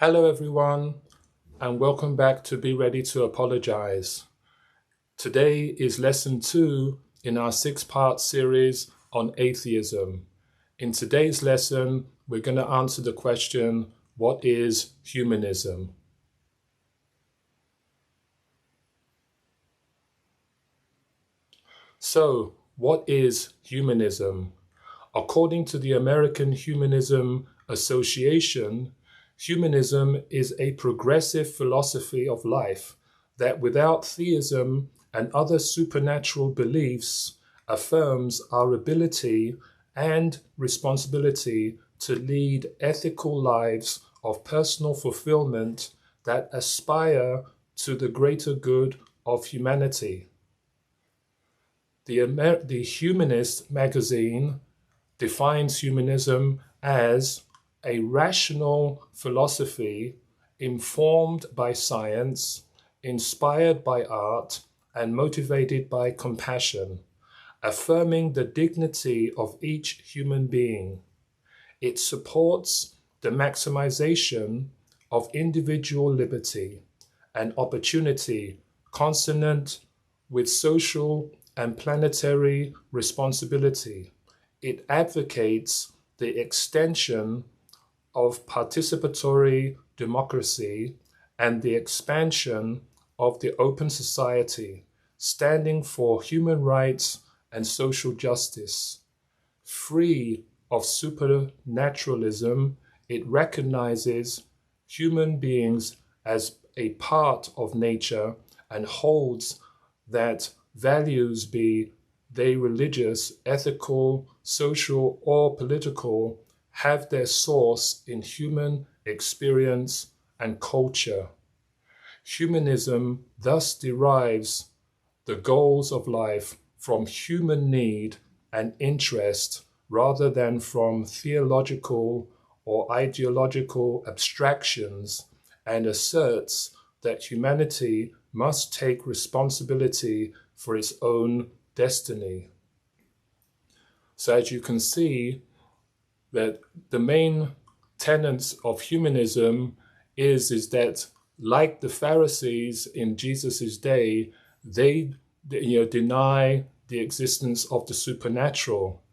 Hello, everyone, and welcome back to Be Ready to Apologize. Today is lesson 2 in our 6-part series on atheism. In today's lesson, we're going to answer the question, what is humanism? So, what is humanism? According to the American Humanism Association, humanism is a progressive philosophy of life that, without theism and other supernatural beliefs, affirms our ability and responsibility to lead ethical lives of personal fulfillment that aspire to the greater good of humanity. The Humanist magazine defines humanism as a rational philosophy informed by science, inspired by art, and motivated by compassion, affirming the dignity of each human being. It supports the maximization of individual liberty and opportunity consonant with social and planetary responsibility. It advocates the extension of participatory democracy and the expansion of the open society, standing for human rights and social justice. Free of supernaturalism, it recognizes human beings as a part of nature and holds that values, be they religious, ethical, social, or political, have their source in human experience and culture. Humanism thus derives the goals of life from human need and interest rather than from theological or ideological abstractions, and asserts that humanity must take responsibility for its own destiny. So as you can see, that the main tenets of humanism is that, like the Pharisees in Jesus' day, they deny the existence of the supernatural.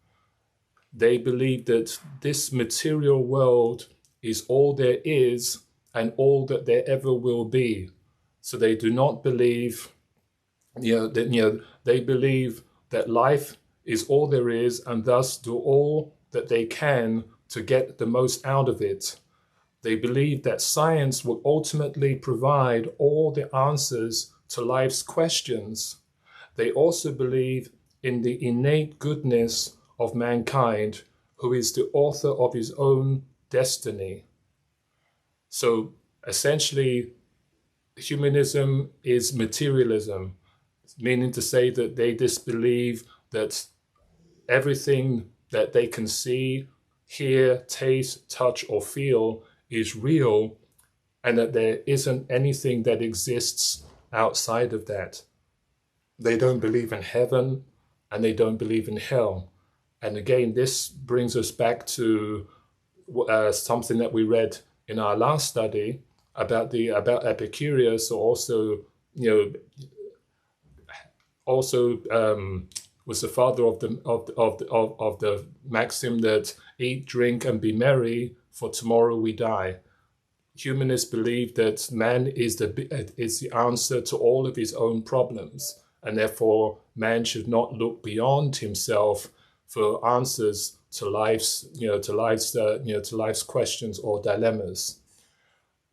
They believe that this material world is all there is and all that there ever will be. So they do not believe, they believe that life is all there is and thus do all that they can to get the most out of it. They believe that science will ultimately provide all the answers to life's questions. They also believe in the innate goodness of mankind, who is the author of his own destiny. So essentially, humanism is materialism, meaning to say that they disbelieve that everything that they can see, hear, taste, touch, or feel is real, and that there isn't anything that exists outside of that. They don't believe in heaven, and they don't believe in hell. And again, this brings us back to something that we read in our last study about Epicurus, or also was the father of the maxim that eat, drink, and be merry, for tomorrow we die. Humanists believe that man is the answer to all of his own problems, and therefore man should not look beyond himself for answers to life's questions or dilemmas.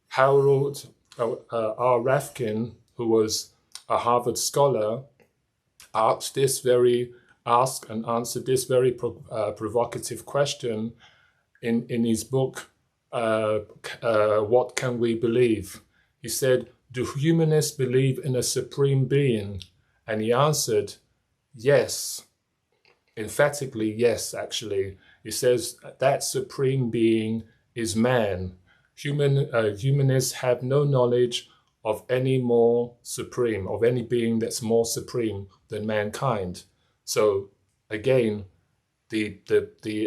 Harold R. Rafkin, who was a Harvard scholar, answered this very provocative question in his book, What Can We Believe? He said, do humanists believe in a supreme being? And he answered, yes. Emphatically, yes, actually. He says that supreme being is man. Humanists have no knowledge of any being that's more supreme than mankind. So again, the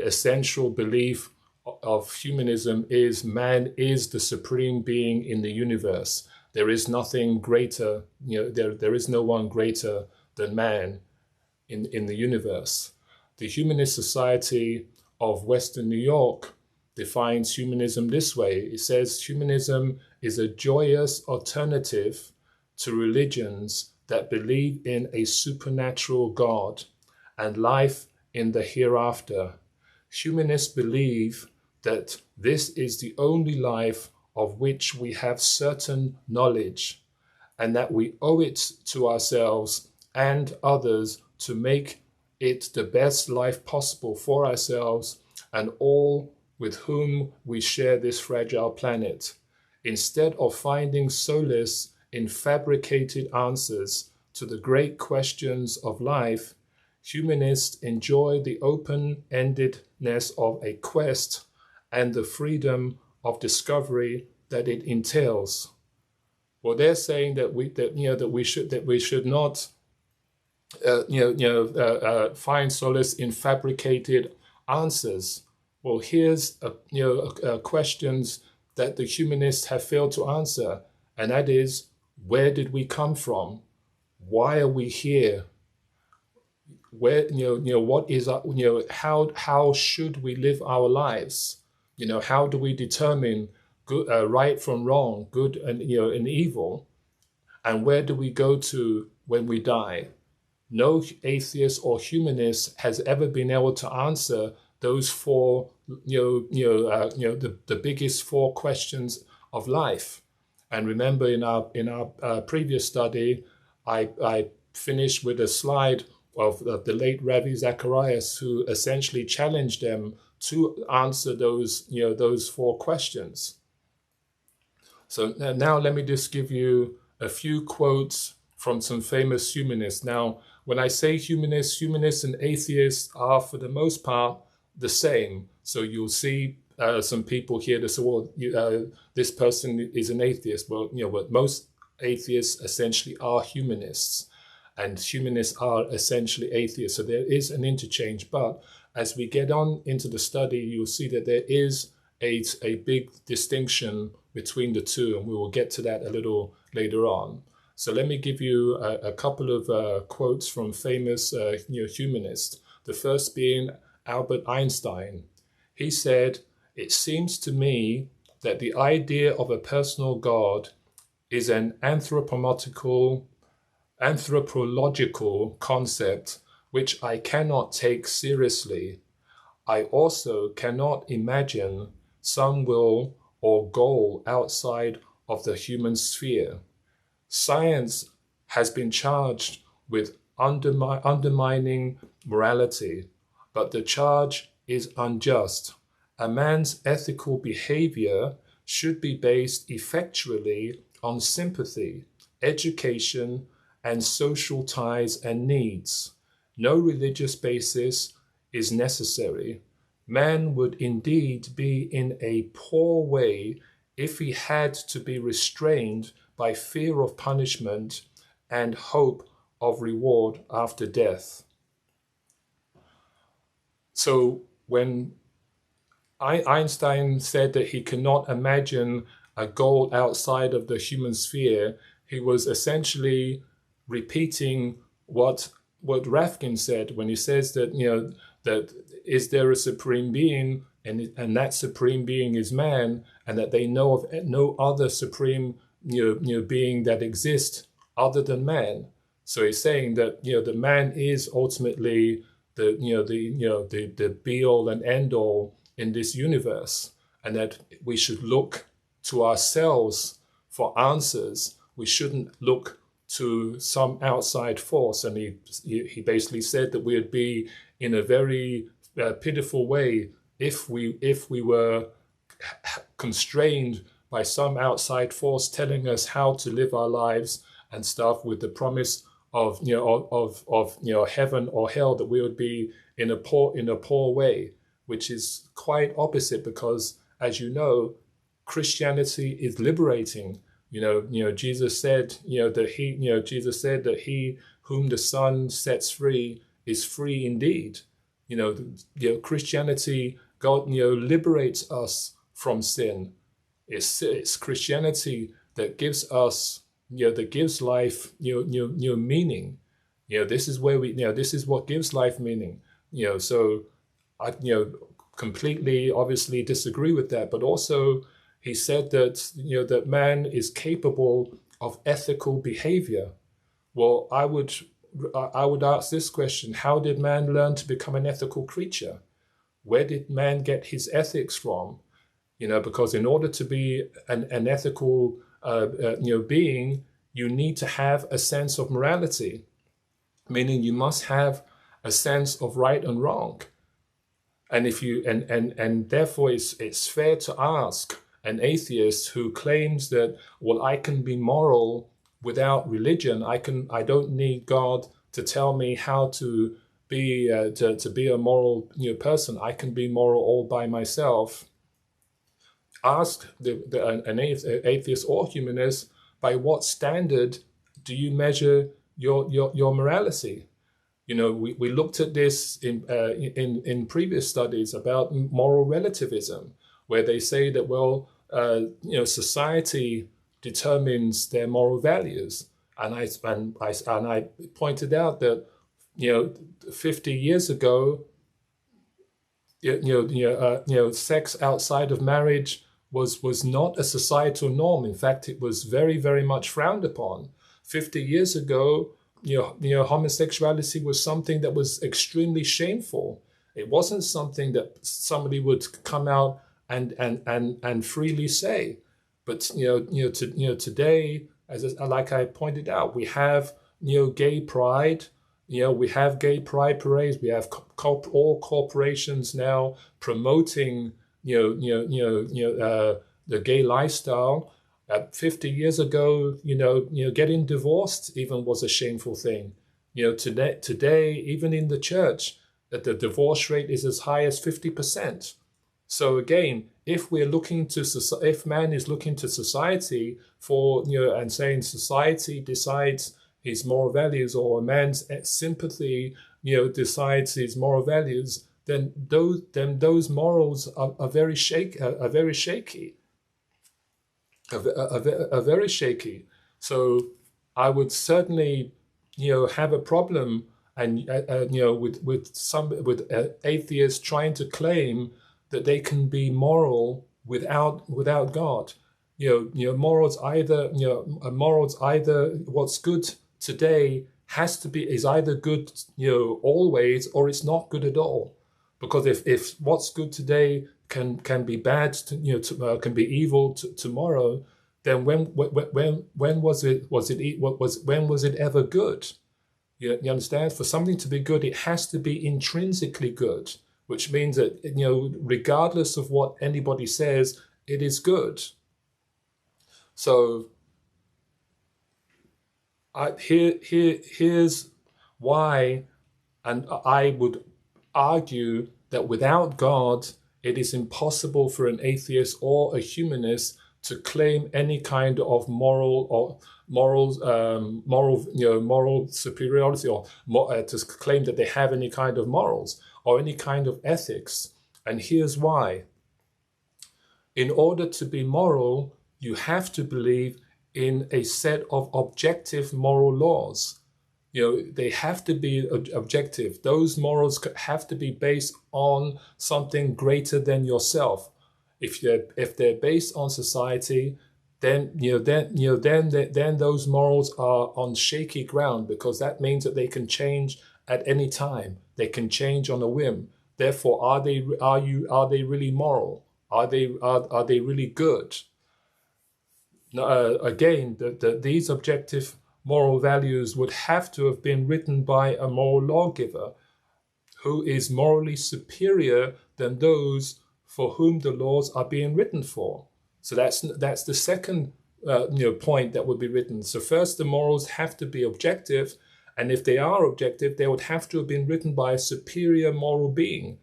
essential belief of humanism is man is the supreme being in the universe. There is nothing greater, there is no one greater than man in the universe. The Humanist Society of Western New York defines humanism this way. It says humanism is a joyous alternative to religions that believe in a supernatural God and life in the hereafter. Humanists believe that this is the only life of which we have certain knowledge, and that we owe it to ourselves and others to make it the best life possible for ourselves and all with whom we share this fragile planet. Instead of finding solace in fabricated answers to the great questions of life, humanists enjoy the open-endedness of a quest and the freedom of discovery that it entails. Well, they're saying that we should not find solace in fabricated answers. Well, here's questions that the humanists have failed to answer, and that is, where did we come from? Why are we here? Where what is our, how should we live our lives? How do we determine good, right from wrong, good and and evil? And where do we go to when we die? No atheist or humanist has ever been able to answer those four, the biggest four questions of life. And remember, in our previous study, I finished with a slide of the late Ravi Zacharias, who essentially challenged them to answer those four questions. So now let me just give you a few quotes from some famous humanists. Now, when I say humanists and atheists are for the most part the same. So you'll see some people here that say, well, this person is an atheist. Well, but most atheists essentially are humanists, and humanists are essentially atheists. So there is an interchange. But as we get on into the study, you'll see that there is a big distinction between the two, and we will get to that a little later on. So let me give you a couple of quotes from famous humanists. The first being Albert Einstein. He said, "It seems to me that the idea of a personal God is an anthropological concept which I cannot take seriously. I also cannot imagine some will or goal outside of the human sphere. Science has been charged with undermining morality, but the charge is unjust. A man's ethical behavior should be based effectually on sympathy, education, and social ties and needs. No religious basis is necessary. Man would indeed be in a poor way if he had to be restrained by fear of punishment and hope of reward after death." So when Einstein said that he cannot imagine a goal outside of the human sphere, he was essentially repeating what Rafkin said when he says that that is there a supreme being, and that supreme being is man, and that they know of no other supreme being that exists other than man. So he's saying that the man is ultimately the be all and end all in this universe, and that we should look to ourselves for answers. We shouldn't look to some outside force. And he basically said that we would be in a very pitiful way if we were constrained by some outside force telling us how to live our lives and stuff, with the promise of heaven or hell, that we would be in a poor way, which is quite opposite, because, as you know, Christianity is liberating. Jesus said that he whom the Son sets free is free indeed. Christianity God, liberates us from sin. It's Christianity that gives us, that gives life, meaning. This is where we, this is what gives life meaning. So I, completely, obviously disagree with that. But also, he said that, that man is capable of ethical behavior. Well, I would ask this question: how did man learn to become an ethical creature? Where did man get his ethics from? Because in order to be an ethical being, you need to have a sense of morality, meaning you must have a sense of right and wrong. And if you and therefore it's fair to ask an atheist who claims that, well, I can be moral without religion. I don't need God to tell me how to be to be a moral person. I can be moral all by myself. Ask an atheist or humanist, by what standard do you measure your morality? We looked at this in previous studies about moral relativism, where they say that, well, society determines their moral values, and I pointed out that 50 years ago, sex outside of marriage was not a societal norm. In fact, it was very, very much frowned upon. 50 years ago, homosexuality was something that was extremely shameful. It wasn't something that somebody would come out and freely say. But today, like I pointed out, we have gay pride. We have gay pride parades. We have all corporations now promoting the gay lifestyle. 50 years ago, getting divorced even was a shameful thing. Today, even in the church, that the divorce rate is as high as 50%. So again, if man is looking to society for, and saying society decides his moral values, or a man's sympathy, decides his moral values, then those morals are very shaky. Are very shaky. So I would certainly, have a problem, and with atheists trying to claim that they can be moral without God. Morals either what's good today is either good always, or it's not good at all. Because if what's good today can be bad, can be evil tomorrow, then when was it ever good? You understand? For something to be good, it has to be intrinsically good, which means that regardless of what anybody says, it is good. So here's why, and I would argue that without God, it is impossible for an atheist or a humanist to claim any kind of moral superiority, or to claim that they have any kind of morals or any kind of ethics. And here's why. In order to be moral, you have to believe in a set of objective moral laws. They have to be objective. Those morals have to be based on something greater than yourself. If they're based on society, then those morals are on shaky ground, because that means that they can change at any time. They can change on a whim. Therefore, are they really moral? Are they really good? Again, these objective moral values would have to have been written by a moral lawgiver who is morally superior than those for whom the laws are being written for. So that's the second point that would be written. So first, the morals have to be objective, and if they are objective, they would have to have been written by a superior moral being,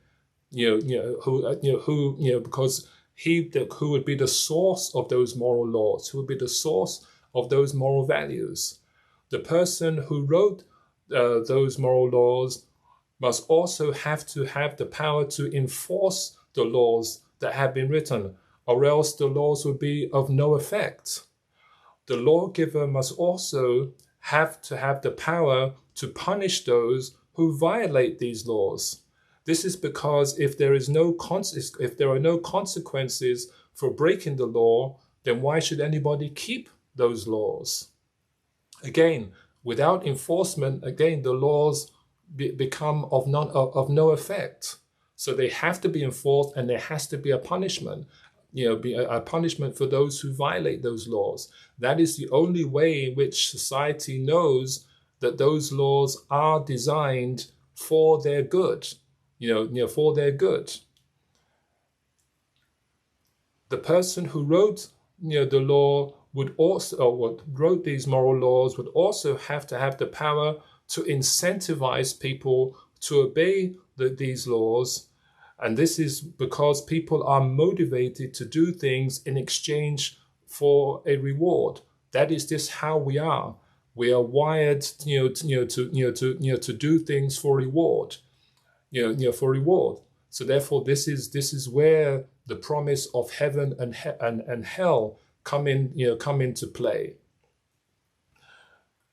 because who would be the source of those moral laws, who would be the source of those moral values. The person who wrote those moral laws must also have to have the power to enforce the laws that have been written, or else the laws would be of no effect. The lawgiver must also have to have the power to punish those who violate these laws. This is because if there are no consequences for breaking the law, then why should anybody keep those laws? Again, without enforcement, again, the laws become of no effect. So they have to be enforced, and there has to be a punishment. Be a punishment for those who violate those laws. That is the only way in which society knows that those laws are designed for their good. For their good. The person who wrote, the law would also, or what wrote these moral laws, would also have to have the power to incentivize people to obey these laws. And this is because people are motivated to do things in exchange for a reward. That is just how we are. We are wired, to do things for reward. For reward. So therefore, this is where the promise of heaven and hell come into play.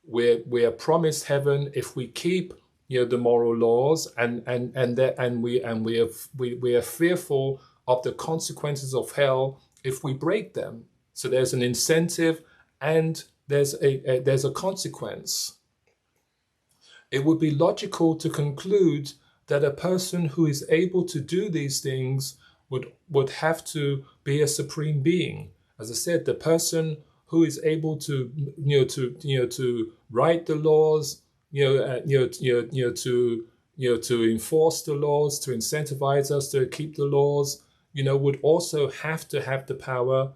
We are promised heaven if we keep the moral laws, and we are fearful of the consequences of hell if we break them. So there's an incentive and there's a consequence. It would be logical to conclude that a person who is able to do these things would have to be a supreme being. As I said, the person who is able to to write the laws, to enforce the laws, to incentivize us to keep the laws, would also have to have the power,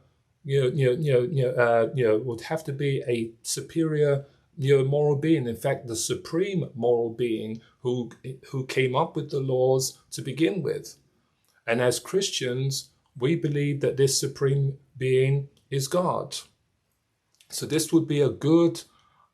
would have to be a superior moral being. In fact, the supreme moral being who came up with the laws to begin with. And as Christians, we believe that this supreme being is God. So this would be a good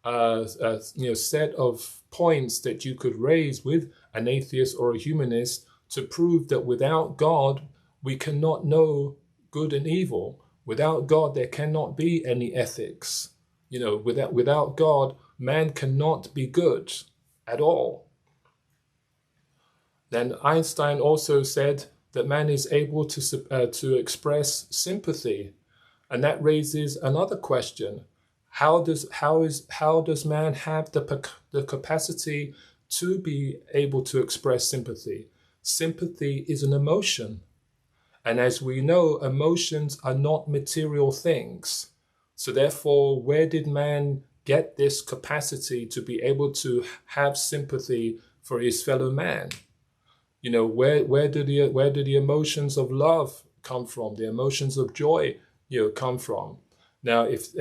set of points that you could raise with an atheist or a humanist to prove that without God, we cannot know good and evil. Without God, there cannot be any ethics. Without God, man cannot be good at all. Then Einstein also said that man is able to express sympathy, and that raises another question: How does man have the capacity to be able to express sympathy? Sympathy is an emotion, and as we know, emotions are not material things. So therefore, where did man get this capacity to be able to have sympathy for his fellow man? Where do the emotions of love come from? The emotions of joy, come from? Now, if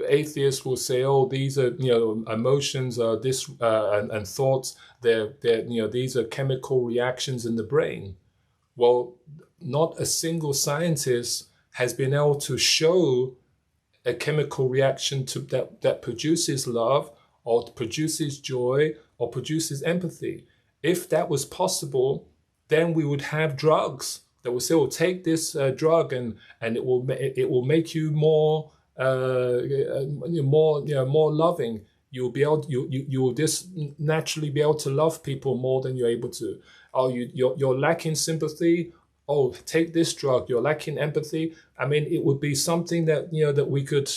atheists will say, "Oh, these are emotions are this and thoughts. They're these are chemical reactions in the brain." Well, not a single scientist has been able to show a chemical reaction that produces love, or produces joy, or produces empathy. If that was possible, then we would have drugs that will say, "Oh, take this drug, and it will make you more more loving. You'll be able you will just naturally be able to love people more than you're able to. Oh, you're lacking sympathy. Oh, take this drug. You're lacking empathy." I mean, it would be something that that we could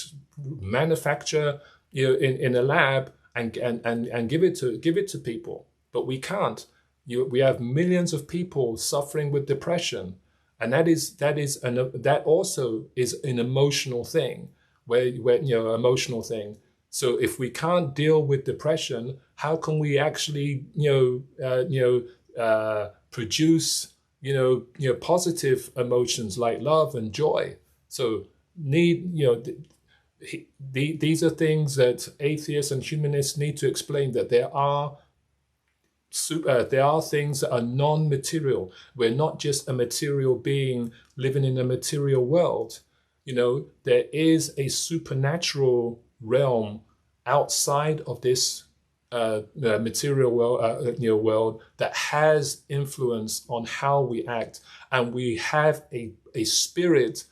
manufacture in a lab and give it to people, but we can't. We have millions of people suffering with depression, and that also is an emotional thing, where emotional thing. So if we can't deal with depression, how can we actually produce positive emotions like love and joy? So these are things that atheists and humanists need to explain, that there are things that are non-material. We're not just a material being living in a material world. There is a supernatural realm outside of this material world that has influence on how we act, and we have a spirit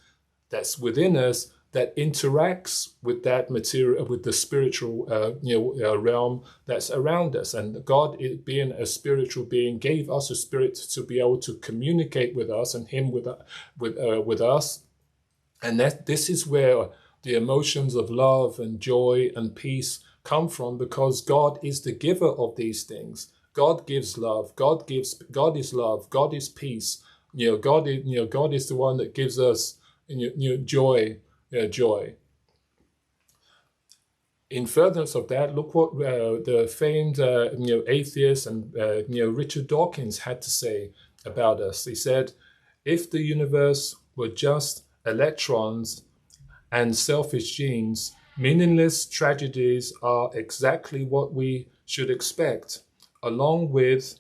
that's within us that interacts with that material, with the spiritual realm that's around us. And God, being a spiritual being, gave us a spirit to be able to communicate with us, and Him with us. And this is where the emotions of love and joy and peace come from, because God is the giver of these things. God gives love. God is love. God is peace. God is the one that gives us joy. Joy. In furtherance of that, look what the famed atheist and Richard Dawkins had to say about us. He said, "If the universe were just electrons and selfish genes, meaningless tragedies are exactly what we should expect, along with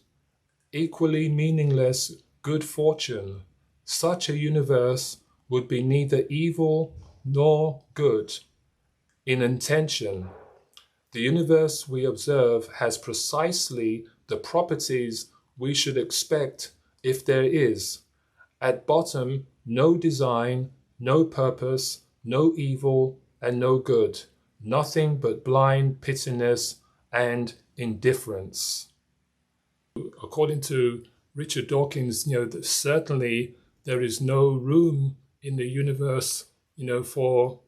equally meaningless good fortune. Such a universe would be neither evil nor good in intention. The universe we observe has precisely the properties we should expect if there is, at bottom, no design, no purpose, no evil, and no good, nothing but blind pittiness and indifference." According to Richard Dawkins, certainly there is no room in the universe, for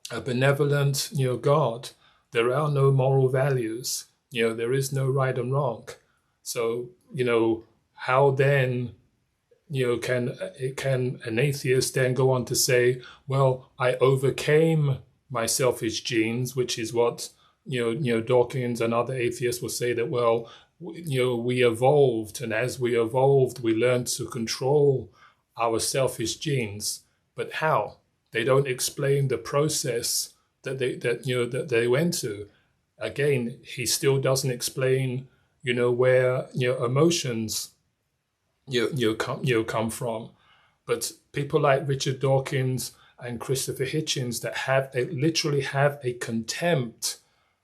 a benevolent, God. There are no moral values. There is no right and wrong. So, how then, can an atheist then go on to say, well, I overcame my selfish genes, which is what, Dawkins and other atheists will say, that, well, we evolved, and as we evolved, we learned to control our selfish genes. But how? They don't explain the process that they went to. Again, he still doesn't explain, where emotions come from. But people like Richard Dawkins and Christopher Hitchens that literally have a contempt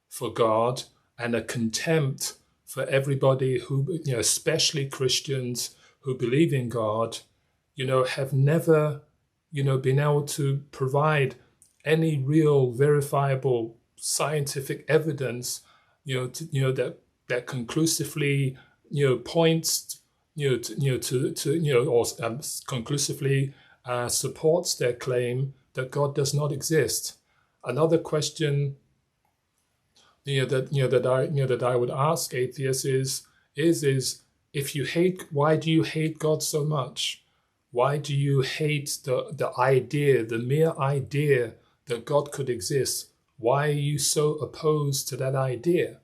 for God and a contempt for everybody who, especially Christians who believe in God, have never, been able to provide any real verifiable scientific evidence, that conclusively, points, conclusively supports their claim that God does not exist. Another question, that I would ask atheists is if you hate, why do you hate God so much? Why do you hate the idea, the mere idea that God could exist? Why are you so opposed to that idea?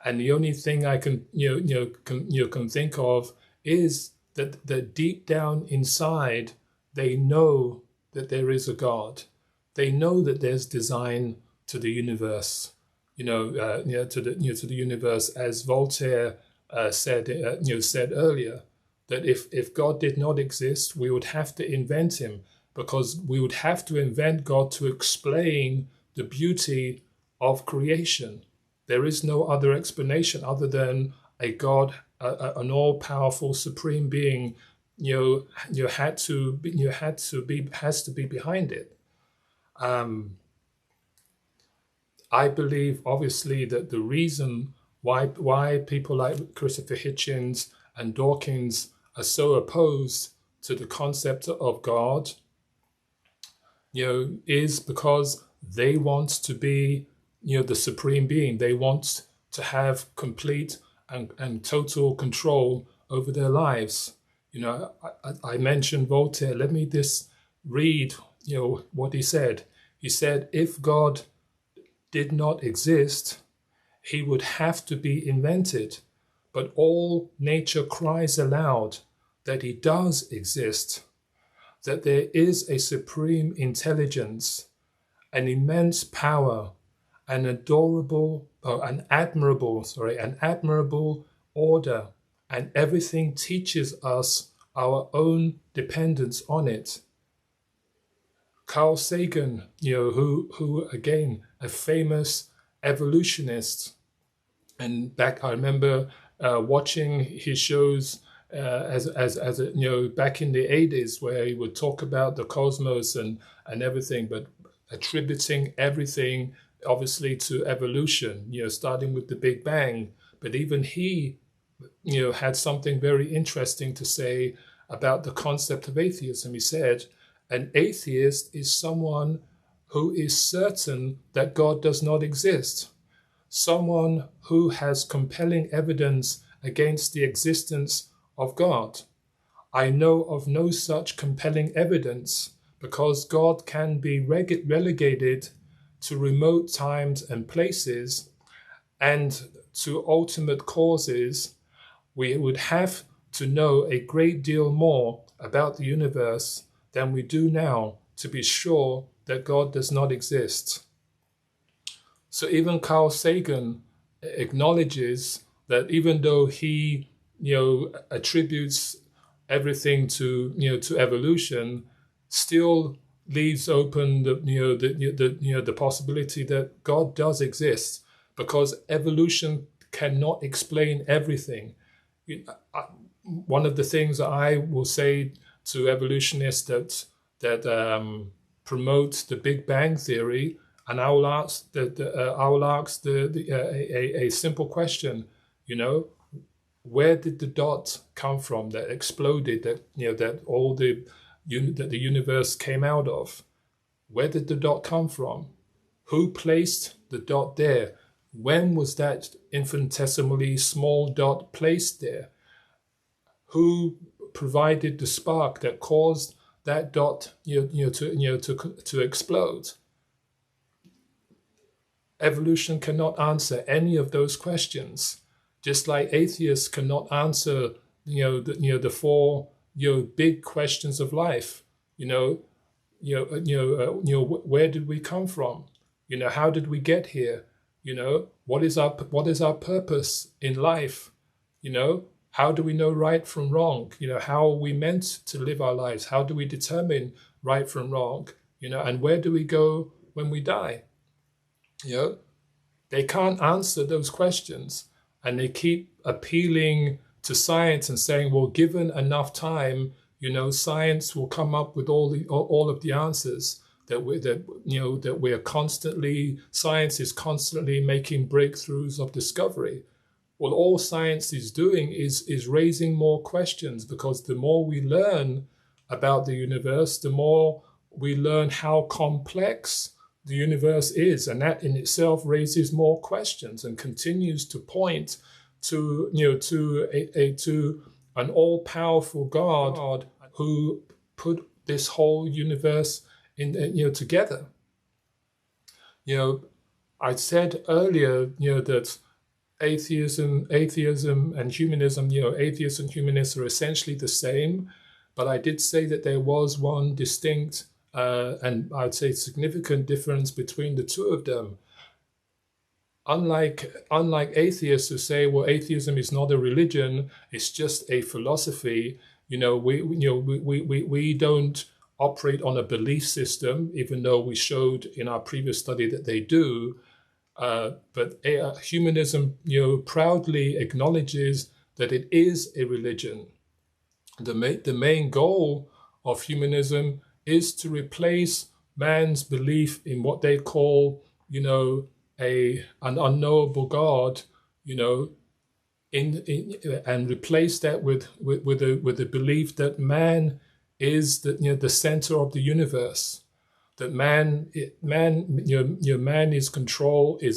And the only thing I can can think of is that deep down inside they know that there is a God. They know that there's design to the universe. To the universe, as Voltaire said earlier, that if God did not exist, we would have to invent him, because we would have to invent God to explain the beauty of creation. There is no other explanation other than a God, an all-powerful supreme being, has to be behind it. I believe, obviously, that the reason why people like Christopher Hitchens and Dawkins are so opposed to the concept of God, is because they want to be, the supreme being. They want to have complete and total control over their lives. I mentioned Voltaire. Let me just read, what he said. He said, if God did not exist, he would have to be invented. But all nature cries aloud that he does exist, that there is a supreme intelligence, an immense power, an admirable order, and everything teaches us our own dependence on it. Carl Sagan, who again, a famous evolutionist, And back, I remember watching his shows back in the 80s, where he would talk about the cosmos and everything, but attributing everything obviously to evolution, starting with the Big Bang. But even he, had something very interesting to say about the concept of atheism. He said, an atheist is someone who is certain that God does not exist, someone who has compelling evidence against the existence of God. I know of no such compelling evidence because God can be relegated to remote times and places and to ultimate causes. We would have to know a great deal more about the universe than we do now to be sure that God does not exist. So even Carl Sagan acknowledges that even though he, attributes everything to evolution, still leaves open the possibility that God does exist, because evolution cannot explain everything. One of the things that I will say to evolutionists that promote the Big Bang theory, and I will ask a simple question, where did the dot come from that exploded, that all that the universe came out of? Where did the dot come from? Who placed the dot there? When was that infinitesimally small dot placed there? Who provided the spark that caused that dot to explode? Evolution cannot answer any of those questions, just like atheists cannot answer the four big questions of life. Where did we come from? How did we get here? What is our purpose in life? How do we know right from wrong? How are we meant to live our lives? How do we determine right from wrong? And where do we go when we die? They can't answer those questions, and they keep appealing to science and saying, well, given enough time, science will come up with all of the answers. Science is constantly making breakthroughs of discovery. Well, all science is doing is raising more questions, because the more we learn about the universe, the more we learn how complex the universe is, and that in itself raises more questions and continues to point to an all-powerful God who put this whole universe together. I said earlier, that atheism and humanism, atheists and humanists are essentially the same, but I did say that there was one distinct and I'd say significant difference between the two of them. Unlike atheists who say, well, atheism is not a religion, it's just a philosophy. We don't operate on a belief system, even though we showed in our previous study that they do. But humanism, proudly acknowledges that it is a religion. The main goal of humanism is to replace man's belief in what they call, an unknowable God, and replace that with the belief that man is the center of the universe. That man is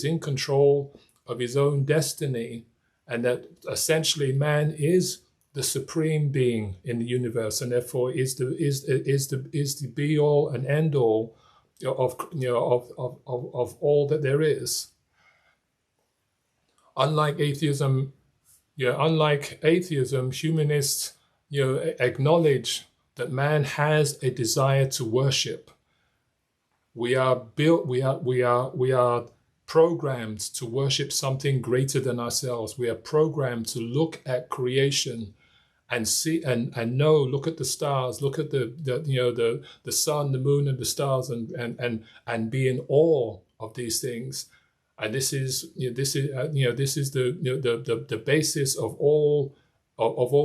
in control of his own destiny, and that essentially man is the supreme being in the universe, and therefore is the be all and end all of all that there is. Unlike atheism, humanists acknowledge that man has a desire to worship. We are programmed to worship something greater than ourselves. We are programmed to look at creation and see and know, look at the stars, look at the sun, the moon, and the stars, and be in awe of these things. And this is this is the basis of all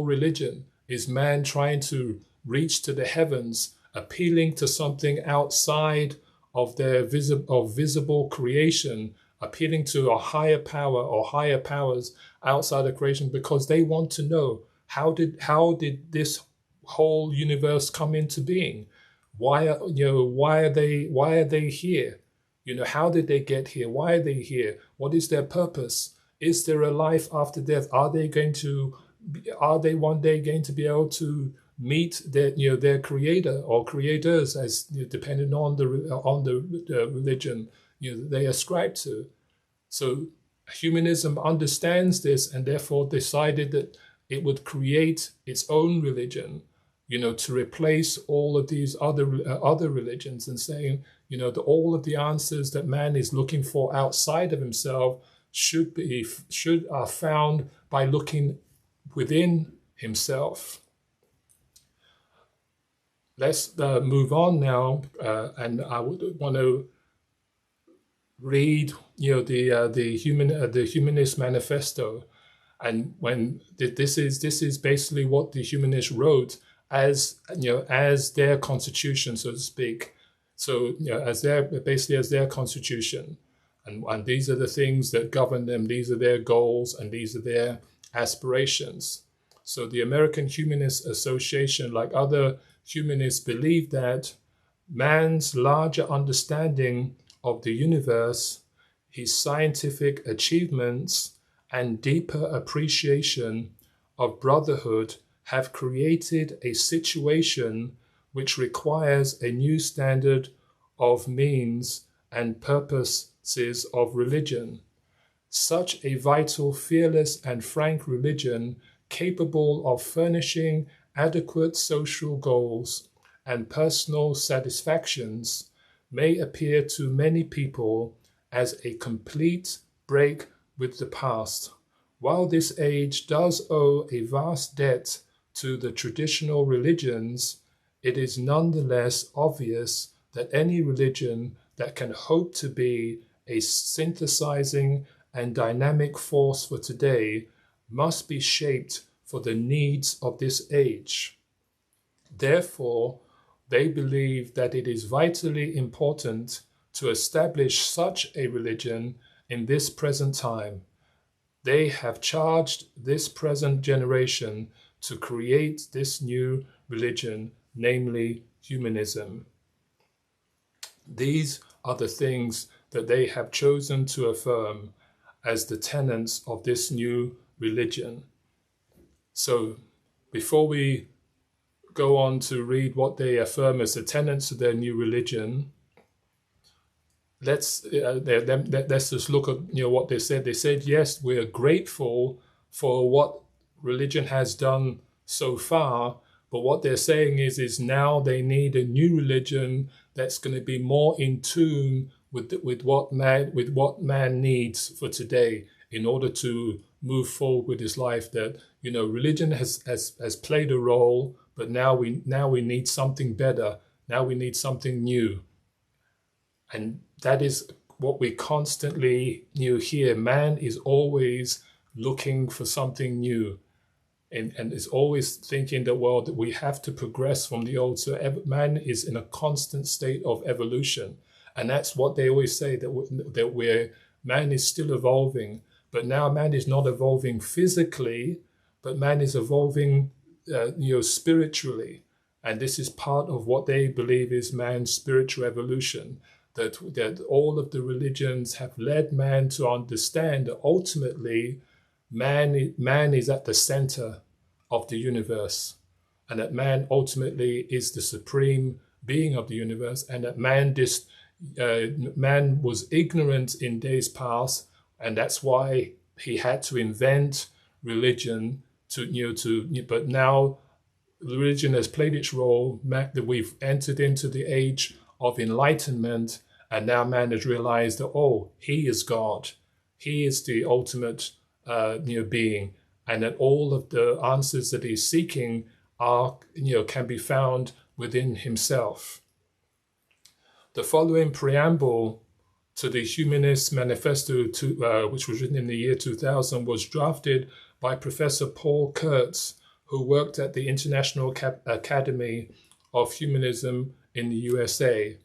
religion, is man trying to reach to the heavens, appealing to something outside of their visible creation, appealing to a higher power or higher powers outside of creation, because they want to know how did this whole universe come into being? Why are they here? How did they get here? Why are they here? What is their purpose? Is there a life after death? Are they one day going to be able to meet their creator or creators, as depending on the religion they ascribe to? So humanism understands this, and therefore decided that it would create its own religion, to replace all of these other religions, and saying, that all of the answers that man is looking for outside of himself are found by looking within himself. Let's move on now, and I would want to read, the Humanist Manifesto, and when this is basically what the humanists wrote as their constitution, so to speak. So as their constitution, and these are the things that govern them. These are their goals, and these are their aspirations. So the American Humanist Association, like other humanists, believe that man's larger understanding of the universe, his scientific achievements, and deeper appreciation of brotherhood have created a situation which requires a new standard of means and purposes of religion. Such a vital, fearless, and frank religion, capable of furnishing adequate social goals and personal satisfactions, may appear to many people as a complete break with the past. While this age does owe a vast debt to the traditional religions, it is nonetheless obvious that any religion that can hope to be a synthesizing and dynamic force for today must be shaped for the needs of this age. Therefore, they believe that it is vitally important to establish such a religion in this present time. They have charged this present generation to create this new religion, namely humanism. These are the things that they have chosen to affirm as the tenets of this new religion. So, before we go on to read what they affirm as the tenets of their new religion, let's just look at what they said. They said, yes, we are grateful for what religion has done so far, but what they're saying is now they need a new religion that's going to be more in tune with what man needs for today in order to move forward with his life. That religion has played a role, but now we need something better. Now we need something new, and that is what we constantly hear. Man is always looking for something new, and is always thinking that that we have to progress from the old. So man is in a constant state of evolution, and that's what they always say, that man is still evolving. But now man is not evolving physically, but man is evolving, spiritually, and this is part of what they believe is man's spiritual evolution. That all of the religions have led man to understand that ultimately man is at the center of the universe, and that man ultimately is the supreme being of the universe, and that man was ignorant in days past, and that's why he had to invent religion but now religion has played its role, that we've entered into the age of enlightenment, and now man has realized that he is God, he is the ultimate being, and that all of the answers that he's seeking can be found within himself. The following preamble to the Humanist Manifesto, which was written in the year 2000, was drafted by Professor Paul Kurtz, who worked at the International Academy of Humanism in the USA.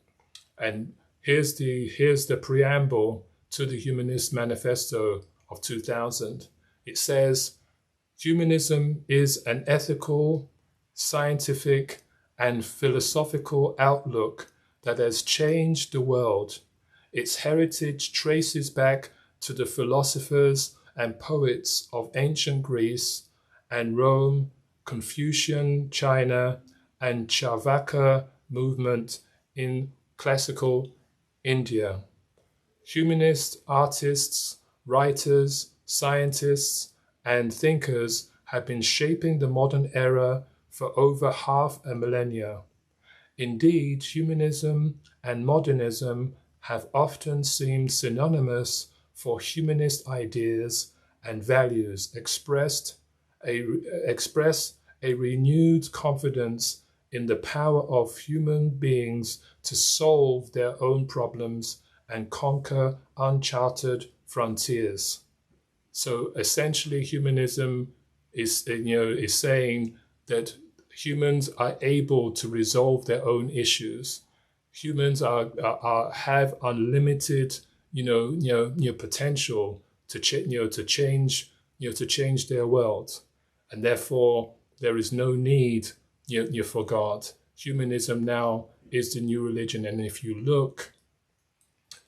And here's the preamble to the Humanist Manifesto of 2000. It says, humanism is an ethical, scientific, and philosophical outlook that has changed the world. Its heritage traces back to the philosophers and poets of ancient Greece and Rome, Confucian China, and Charvaka movement in classical India. Humanist artists, writers, scientists, and thinkers have been shaping the modern era for over half a millennia. Indeed, humanism and modernism have often seemed synonymous for humanist ideas and values express a renewed confidence in the power of human beings to solve their own problems and conquer uncharted frontiers. So essentially, humanism is saying that humans are able to resolve their own issues. Humans have unlimited potential to change their world, and therefore there is no need for God. Humanism now is the new religion, and if you look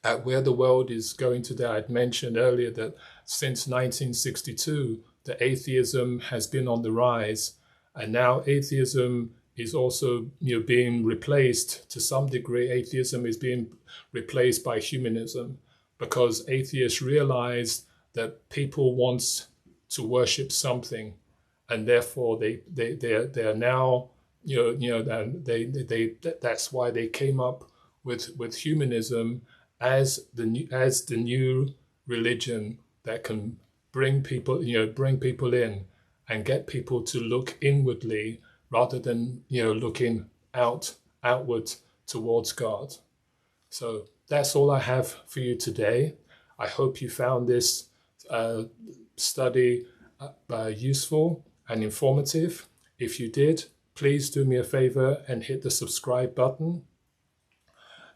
at where the world is going today, I'd mentioned earlier that since 1962, the atheism has been on the rise, and now atheism is also being replaced to some degree. Atheism is being replaced by humanism because atheists realize that people want to worship something, and therefore they are now that's why they came up with humanism as the new religion that can bring people in and get people to look inwardly rather than looking outward towards God. So that's all I have for you today. I hope you found this study useful and informative. If you did, please do me a favor and hit the subscribe button.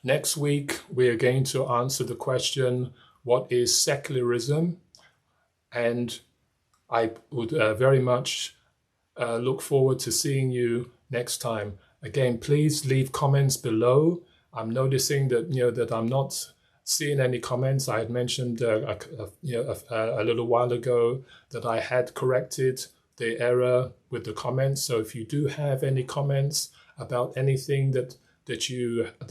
Next week, we are going to answer the question, what is secularism? And I would very much look forward to seeing you next time. Again, please leave comments below. I'm noticing that that I'm not seeing any comments. I had mentioned a little while ago that I had corrected the error with the comments. So if you do have any comments about anything that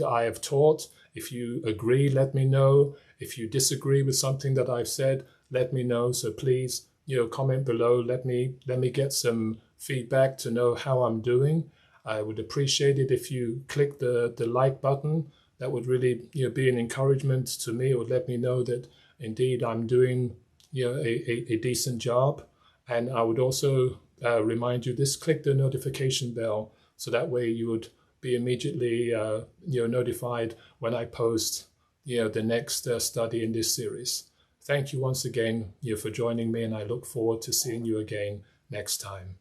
I have taught, if you agree, let me know. If you disagree with something that I've said, let me know. So please, comment below. Let me get some feedback to know how I'm doing. I would appreciate it if you click the like button. That would really be an encouragement to me. It would let me know that indeed I'm doing a decent job. And I would also remind you, click the notification bell, so that way you would be immediately notified when I post the next study in this series. Thank you once again for joining me, and I look forward to seeing you again next time.